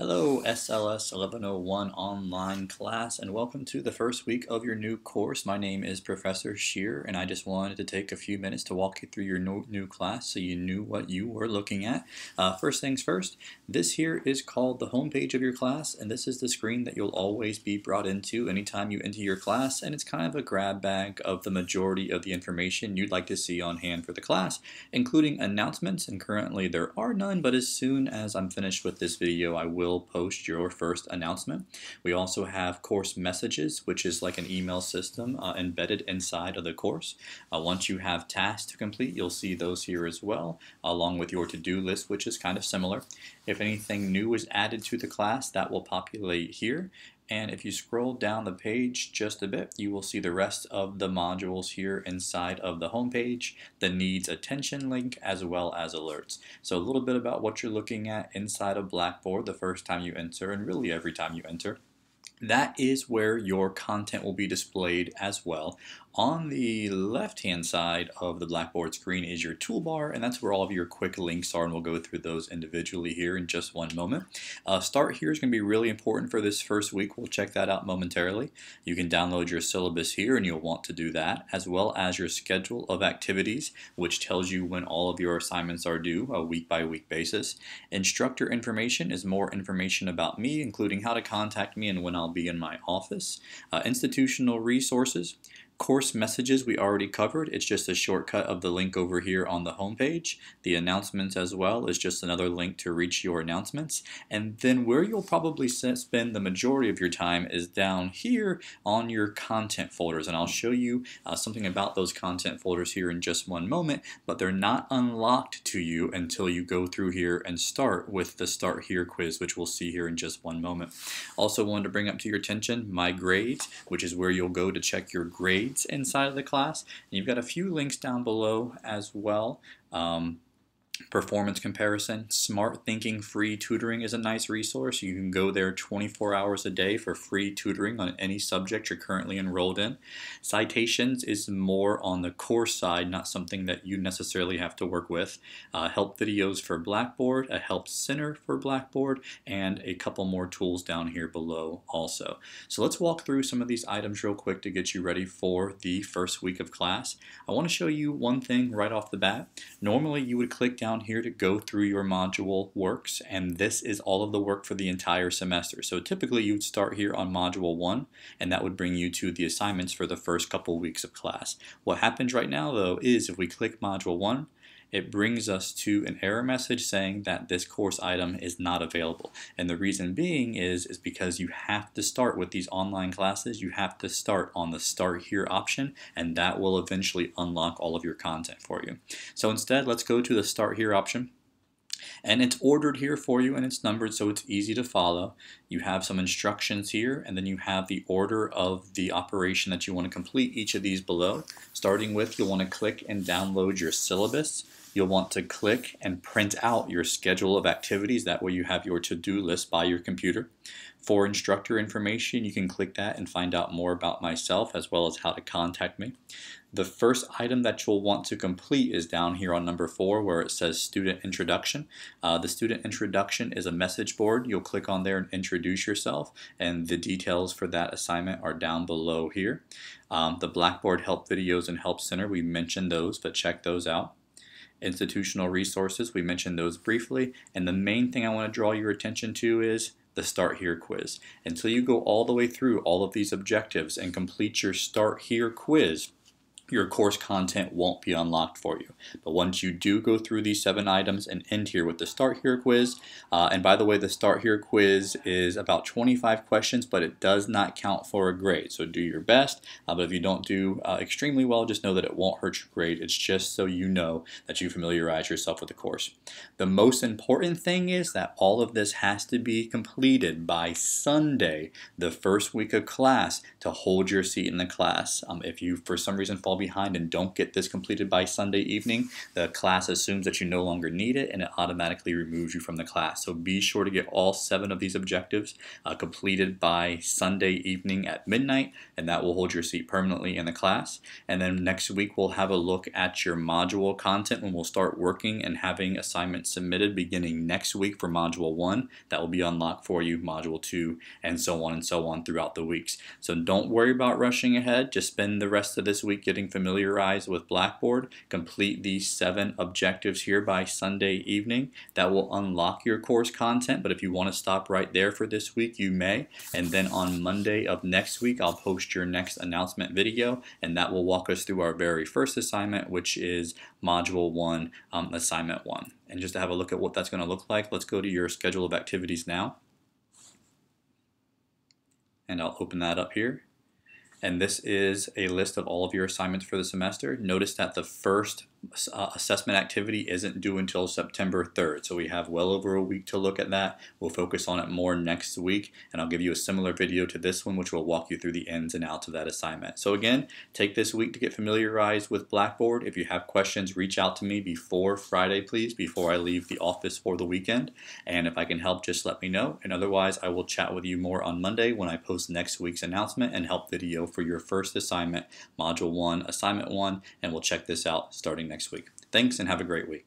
Hello SLS1101 online class, and welcome to the first week of your new course. My name is Professor Shearer, and I just wanted to take a few minutes to walk you through your new class so you knew what you were looking at. First things first, this here is called the home page of your class, and this is the screen that you'll always be brought into anytime you enter your class, and it's kind of a grab bag of the majority of the information you'd like to see on hand for the class, including announcements, and currently there are none, but as soon as I'm finished with this video, I will post your first announcement. We also have course messages, which is like an email system embedded inside of the course. Once you have tasks to complete, you'll see those here as well, along with your to-do list, which is kind of similar. If anything new is added to the class, that will populate here. And if you scroll down the page just a bit, you will see the rest of the modules here inside of the home page, the needs attention link, as well as alerts. So a little bit about what you're looking at inside of Blackboard the first time you enter, and really every time you enter. That is where your content will be displayed as well. On the left-hand side of the Blackboard screen is your toolbar, and that's where all of your quick links are, and we'll go through those individually here in just one moment. Start here is going to be really important for this first week. We'll check that out momentarily. You can download your syllabus here, and you'll want to do that, as well as your schedule of activities, which tells you when all of your assignments are due, a week-by-week basis. Instructor information is more information about me, including how to contact me and when I'll be in my office. Institutional resources. Course messages we already covered. It's just a shortcut of the link over here on the home page. The announcements as well is just another link to reach your announcements. And then where you'll probably spend the majority of your time is down here on your content folders. And I'll show you something about those content folders here in just one moment, but they're not unlocked to you until you go through here and start with the Start Here quiz, which we'll see here in just one moment. Also wanted to bring up to your attention my grades, which is where you'll go to check your grades inside of the class. And you've got a few links down below as well. Performance comparison, Smart Thinking free tutoring is a nice resource. You can go there 24 hours a day for free tutoring on any subject you're currently enrolled in. Citations is more on the course side, not something that you necessarily have to work with. Help videos for Blackboard, a help center for Blackboard, and a couple more tools down here below also. So let's walk through some of these items real quick to get you ready for the first week of class. I want to show you one thing right off the bat. Normally you would click down here to go through your module works, and this is all of the work for the entire semester. So typically you would start here on module 1, and that would bring you to the assignments for the first couple weeks of class. What happens right now though is if we click module 1, it brings us to an error message saying that this course item is not available. And the reason being is because you have to start with these online classes. You have to start on the Start Here option, and that will eventually unlock all of your content for you. So instead, let's go to the Start Here option. And it's ordered here for you, and it's numbered so it's easy to follow. You have some instructions here, and then you have the order of the operation that you want to complete each of these below. Starting with, you'll want to click and download your syllabus. You'll want to click and print out your schedule of activities. That way you have your to-do list by your computer. For instructor information, you can click that and find out more about myself as well as how to contact me. The first item that you'll want to complete is down here on number 4 where it says Student Introduction. The Student Introduction is a message board. You'll click on there and introduce yourself, and the details for that assignment are down below here. The Blackboard Help Videos and Help Center, we mentioned those, but check those out. Institutional resources, we mentioned those briefly, and the main thing I want to draw your attention to is the Start Here quiz. Until you go all the way through all of these objectives and complete your Start Here quiz, your course content won't be unlocked for you. But once you do go through these 7 items and end here with the Start Here quiz, and by the way, the Start Here quiz is about 25 questions, but it does not count for a grade. So do your best, but if you don't do extremely well, just know that it won't hurt your grade. It's just so you know that you familiarize yourself with the course. The most important thing is that all of this has to be completed by Sunday, the first week of class, to hold your seat in the class. If you for some reason fall fall behind and don't get this completed by Sunday evening, the class assumes that you no longer need it and it automatically removes you from the class. So be sure to get all 7 of these objectives completed by Sunday evening at midnight, and that will hold your seat permanently in the class. And then next week we'll have a look at your module content when we'll start working and having assignments submitted beginning next week for Module 1. That will be unlocked for you, Module 2, and so on throughout the weeks. So don't worry about rushing ahead. Just spend the rest of this week getting familiarized with Blackboard. Complete these 7 objectives here by Sunday evening. That will unlock your course content, but if you want to stop right there for this week, you may. And then on Monday of next week, I'll post your next announcement video, and that will walk us through our very first assignment, which is Module 1, Assignment 1. And just to have a look at what that's going to look like, let's go to your schedule of activities now. And I'll open that up here. And this is a list of all of your assignments for the semester. Notice that the first assessment activity isn't due until September 3rd, so we have well over a week to look at that. We'll focus on it more next week, and I'll give you a similar video to this one, which will walk you through the ins and outs of that assignment. So again, take this week to get familiarized with Blackboard. If you have questions, reach out to me before Friday, please, before I leave the office for the weekend. And if I can help, just let me know. And otherwise, I will chat with you more on Monday when I post next week's announcement and help video for your first assignment, Module 1, Assignment 1, and we'll check this out starting next week. Thanks and have a great week.